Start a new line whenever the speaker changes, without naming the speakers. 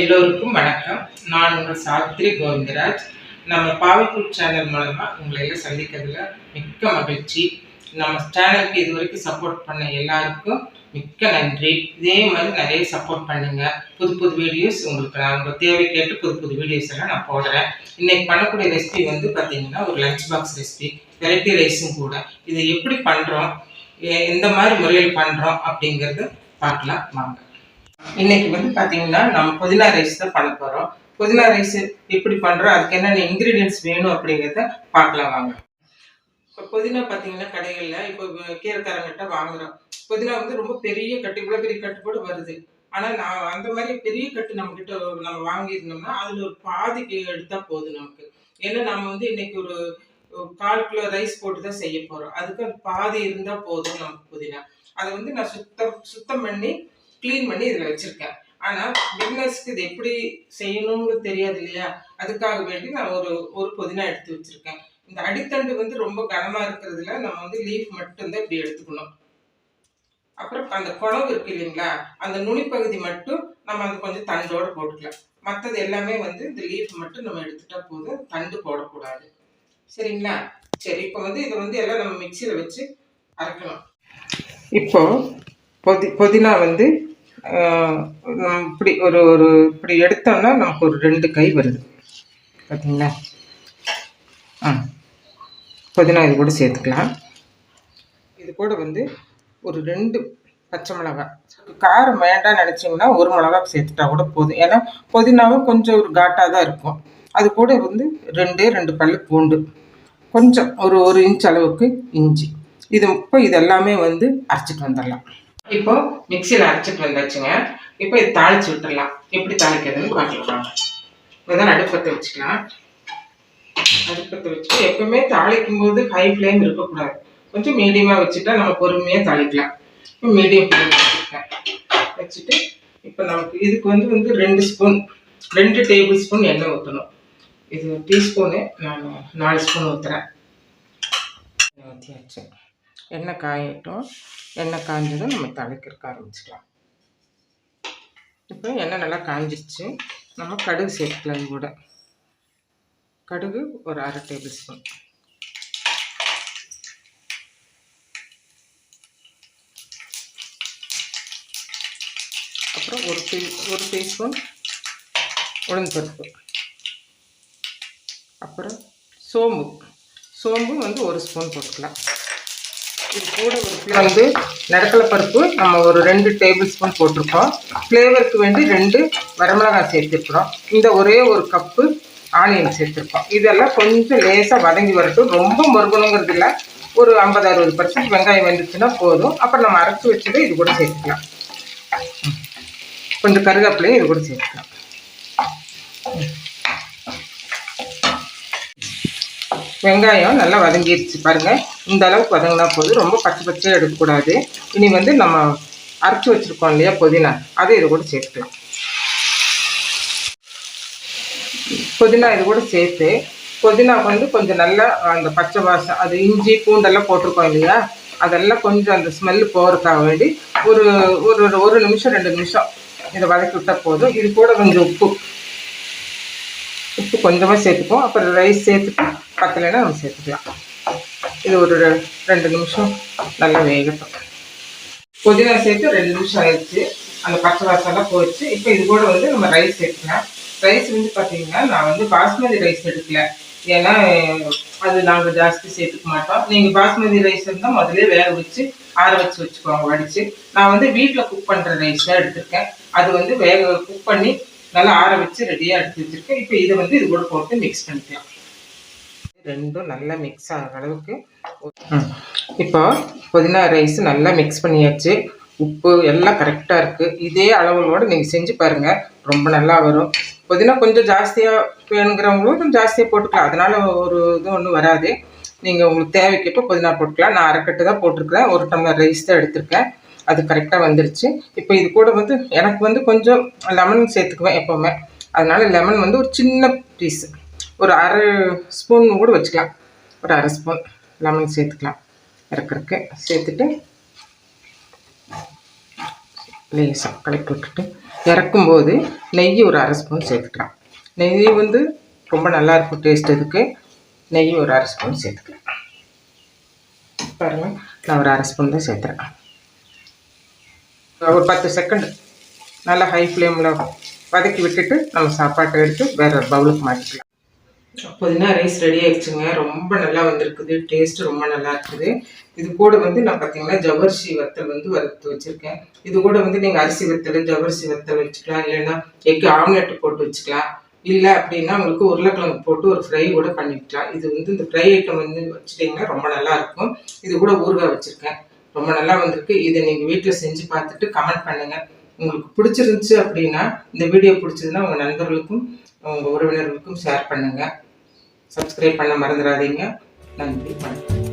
எல்லோருக்கும் வணக்கம். நான் உங்கள் சாவித்ரி கோவிந்தராஜ். நம்ம பாவைக்குள் சேனல் மூலமா உங்களை எல்லாம் சந்திக்கிறதுல மிக்க மகிழ்ச்சி. நம்ம சேனலுக்கு இது வரைக்கும் சப்போர்ட் பண்ண எல்லாருக்கும் மிக்க நன்றி. இதே மாதிரி நிறைய சப்போர்ட் பண்ணுங்க. புது புது வீடியோஸ் உங்களுக்கு நான் உங்கள் தேவை கேட்டு புது புது வீடியோஸ் எல்லாம் நான் போடுறேன். இன்னைக்கு பண்ணக்கூடிய ரெசிபி வந்து பார்த்தீங்கன்னா ஒரு லஞ்ச் பாக்ஸ் ரெசிபி, வெரைட்டி ரைஸும் கூட. இது எப்படி பண்ணுறோம், எந்த மாதிரி முறையில் பண்ணுறோம் அப்படிங்கிறது பார்க்கலாம் வாங்க. இன்னைக்கு வந்து பார்த்தீங்கன்னா நம்ம புதினா ரைஸ் தான் பண்ண போகிறோம். புதினா ரைஸ் எப்படி பண்ணுறோம், அதுக்கு என்னென்ன இன்க்ரீடியன்ஸ் வேணும் அப்படிங்கிறத பார்க்கலாம் வாங்க. இப்போ புதினா பார்த்தீங்கன்னா கடைகளில் இப்போ கீரைக்காரங்கிட்ட வாங்குகிறோம். புதினா வந்து ரொம்ப பெரிய கட்டு, இவ்வளோ பெரிய கட்டு கூட வருது. ஆனால் நான் அந்த மாதிரி பெரிய கட்டு நம்மக்கிட்ட நம்ம வாங்கியிருந்தோம்னா அதில் ஒரு பாதிக்கு எடுத்தால் போதும் நமக்கு. ஏன்னா நம்ம வந்து இன்னைக்கு ஒரு 1/4 கிலோ ரைஸ் போட்டு தான் செய்ய போகிறோம். அதுக்கு பாதி இருந்தால் போதும் நமக்கு புதினா. அதை வந்து நான் சுத்தம் பண்ணி க்ளீன் பண்ணி இதில் வச்சுருக்கேன். ஆனால் பிகினர்ஸ்க்கு இது எப்படி செய்யணும்னு தெரியாது இல்லையா, அதுக்காக வேண்டி நான் ஒரு புதினா எடுத்து வச்சுருக்கேன். இந்த அடித்தண்டு வந்து ரொம்ப கனமாக இருக்கிறதுல நம்ம வந்து லீஃப் மட்டும்தான் இப்படி எடுத்துக்கணும். அப்புறம் அந்த குழம்பு இருக்கு இல்லைங்களா, அந்த நுனிப்பகுதி மட்டும் நம்ம அந்த கொஞ்சம் தண்டோடு போட்டுக்கலாம். மற்றது எல்லாமே வந்து இந்த லீஃப் மட்டும் நம்ம எடுத்துட்டா போதும், தண்டு போடக்கூடாது. சரிங்களா? சரி, இப்போ வந்து இதை வந்து எல்லாம் நம்ம மிக்சியில் வச்சு அரைக்கணும். இப்போ புதினா வந்து இப்படி இப்படி எடுத்தோம்னா நமக்கு ஒரு 2 கை வருது பார்த்தீங்களா. புதினா இது கூட சேர்த்துக்கலாம். இது கூட வந்து ஒரு 2 பச்சை மிளகாய், காரம் வேண்டாம்னு நினச்சிங்கன்னா 1 மிளகாய் சேர்த்துட்டா கூட போதும். ஏன்னா புதினாவும் கொஞ்சம் ஒரு காட்டாக தான் இருக்கும். அது கூட வந்து 2 பல்லு பூண்டு, கொஞ்சம் ஒரு 1 இன்ச் அளவுக்கு இஞ்சி. இப்போ இதெல்லாமே வந்து அரைச்சிட்டு வந்துடலாம். இப்போ மிக்சியில் அரைச்சிட்டு வந்தாச்சுங்க. இப்போ இது தாளிச்சு விட்டுடலாம். எப்படி தாளிக்கிறதுன்னு பார்க்கலாம். இப்போதான் அடுப்பத்தை வச்சுக்கலாம். அடுப்பத்தை வச்சு எப்பவுமே தாளிக்கும் போது ஹை ஃப்ளேம் இருக்கக்கூடாது, கொஞ்சம் மீடியமாக வச்சுட்டா நம்ம பொறுமையாக தாளிக்கலாம். இப்போ மீடியம் ஃப்ளேம் வச்சுட்டு இப்போ நமக்கு இதுக்கு வந்து 2 டேபிள் ஸ்பூன் எண்ணெய் ஊற்றணும். இது டீஸ்பூனு நான் 4 ஸ்பூன் ஊற்றுறேன். ஊற்றியாச்சு. எண்ணெய் காயட்டும். எண்ணெய் காய்ஞ்சதும் நம்ம தாளிக்கிறதுக்கு ஆரம்பிச்சிக்கலாம். இப்போ எண்ணெய் நல்லா காய்ஞ்சிருச்சு. நம்ம கடுகு சேர்த்துக்கலாம். இது கூட கடுகு ஒரு 1/2 டேபிள் ஸ்பூன். அப்புறம் ஒரு டீஸ்பூன் உளுந்தம்பருப்பு. அப்புறம் சோம்பு வந்து 1 ஸ்பூன் போட்டுக்கலாம். இது கூட வந்து நடக்கலை பருப்பு நம்ம ஒரு 2 டேபிள் ஸ்பூன் போட்டிருக்கோம். ஃப்ளேவருக்கு வேண்டி 2 வரமிளகாய் சேர்த்துருக்குறோம். இந்த ஒரே ஒரு கப்பு ஆனியன் சேர்த்துருக்கோம். இதெல்லாம் கொஞ்சம் லேசாக வதங்கி வரட்டும். ரொம்ப முருகணுங்கிறது இல்லை, ஒரு 50-60% வெங்காயம் வந்துச்சுன்னா போதும். அப்புறம் நம்ம அரைச்சி வச்சதை இது கூட சேர்த்துக்கலாம். கொஞ்சம் கருவேப்பிலையும் இது கூட சேர்த்துக்கலாம். வெங்காயம் நல்லா வதங்கிடுச்சு பாருங்கள். இந்த அளவுக்கு வதங்கினா போதும், ரொம்ப பச்சையாக எடுக்கக்கூடாது. இனி வந்து நம்ம அரைச்சி வச்சுருக்கோம் இல்லையா புதினா, அதை இது கூட சேர்த்துக்கலாம். புதினா இது கூட சேர்த்து புதினா வந்து கொஞ்சம் நல்லா அந்த பச்சை வாசம், அது இஞ்சி பூண்டெல்லாம் போட்டிருக்கோம் இல்லையா, அதெல்லாம் கொஞ்சம் அந்த ஸ்மெல்லு போகிறதுக்காக வேண்டி ஒரு நிமிஷம் 2 நிமிஷம் இதை வதக்கி விட்டால் போதும். இது கூட கொஞ்சம் உப்பு கொஞ்சமாக சேர்த்துப்போம். அப்புறம் ரைஸ் சேர்த்துட்டு பத்தலைன்னா நம்ம சேர்த்துக்கலாம். இது ஒரு 2 நிமிஷம் நல்லா வேகட்டும். புதினா சேர்த்து 2 நிமிஷம் ஆயிடுச்சு. அந்த பச்சை வாசம்லாம் போயிடுச்சு. இப்போ இது கூட வந்து நம்ம ரைஸ் சேர்த்துக்கலாம். ரைஸ் வந்து பார்த்தீங்கன்னா நான் வந்து பாஸ்மதி ரைஸ் எடுக்கல, ஏன்னா அது நாங்கள் ஜாஸ்தி சேர்த்துக்க மாட்டோம். நீங்கள் பாஸ்மதி ரைஸ் இருந்தால் முதல்ல வேக வச்சு ஆற வச்சு வச்சுக்கோங்க வடித்து. நான் வந்து வீட்டில் குக் பண்ணுற ரைஸ் தான் எடுத்திருக்கேன். அது வந்து குக் பண்ணி நல்லா ஆற வச்சு ரெடியாக எடுத்து வச்சுருக்கேன். இப்போ இதை வந்து இது கூட போட்டு மிக்ஸ் பண்ணிக்கலாம். 2 நல்லா மிக்ஸ் ஆகிற அளவுக்கு. இப்போ புதினா ரைஸ் நல்லா மிக்ஸ் பண்ணியாச்சு. உப்பு எல்லாம் கரெக்டாக இருக்குது. இதே அளவுகளோடு நீங்கள் செஞ்சு பாருங்கள், ரொம்ப நல்லா வரும். புதினா கொஞ்சம் ஜாஸ்தியாக வேணுங்கிறவங்களும் கொஞ்சம் ஜாஸ்தியாக போட்டுக்கலாம். அதனால் ஒரு இது ஒன்றும் வராது. நீங்கள் உங்களுக்கு தேவைக்கப்போ புதினா போட்டுக்கலாம். நான் அரைக்கட்டு தான் போட்டிருக்கிறேன். 1 டம்ளர் ரைஸ் தான் எடுத்திருக்கேன். அது கரெக்டாக வந்துருச்சு. இப்போ இது கூட வந்து எனக்கு வந்து கொஞ்சம் லெமன் சேர்த்துக்குவேன் எப்போவுமே. அதனால் லெமன் வந்து ஒரு சின்ன பீஸு, ஒரு 1/2 ஸ்பூன் கூட வச்சுக்கலாம். ஒரு 1/2 ஸ்பூன் லெமன் சேர்த்துக்கலாம். சேர்த்துட்டு லேசாக கலக்கி விட்டுட்டு இறக்கும்போது நெய் ஒரு அரை ஸ்பூன் சேர்த்துக்கலாம். நெய் வந்து ரொம்ப நல்லாயிருக்கும் டேஸ்ட். இதுக்கு நெய் ஒரு அரை ஸ்பூன் சேர்த்துக்கலாம். பாருங்கள், நான் ஒரு அரை ஸ்பூன் தான் சேர்த்துறேன். ஒரு 10 செகண்ட் நல்லா ஹை ஃப்ளேமில் வதக்கி விட்டுட்டு நம்ம சாப்பாட்டை எடுத்து வேறு ஒரு பவுலுக்கு மாற்றிக்கலாம். புதினா ரைஸ் ரெடி ஆயிடுச்சுங்க. ரொம்ப நல்லா வந்திருக்குது, டேஸ்ட்டு ரொம்ப நல்லா இருக்குது. இது கூட வந்து நான் பார்த்தீங்கன்னா ஜவ்வரிசி வத்தல் வந்து வறுத்து வச்சுருக்கேன். இது கூட வந்து நீங்கள் அரிசி வத்தல், ஜவ்வரிசி வத்தல் வச்சுக்கலாம், இல்லைன்னா எக்கு ஆம்லெட்டு போட்டு வச்சுக்கலாம். இல்லை அப்படின்னா உங்களுக்கு உருளைக்கிழங்கு போட்டு ஒரு ஃப்ரை கூட பண்ணிக்கலாம். இது வந்து இந்த ஃப்ரை ஐட்டம் வந்து வச்சுட்டிங்கன்னா ரொம்ப நல்லாயிருக்கும். இது கூட ஊறுகாய் வச்சுருக்கேன், ரொம்ப நல்லா வந்திருக்கு. இதை நீங்கள் வீட்டில் செஞ்சு பார்த்துட்டு கமெண்ட் பண்ணுங்கள். உங்களுக்கு பிடிச்சிருந்துச்சு அப்படின்னா, இந்த வீடியோ பிடிச்சதுன்னா உங்கள் நண்பர்களுக்கும் உங்கள் உறவினர்களுக்கும் ஷேர் பண்ணுங்கள். சப்ஸ்கிரைப் பண்ண மறந்துடாதீங்க. நன்றி, வணக்கம்.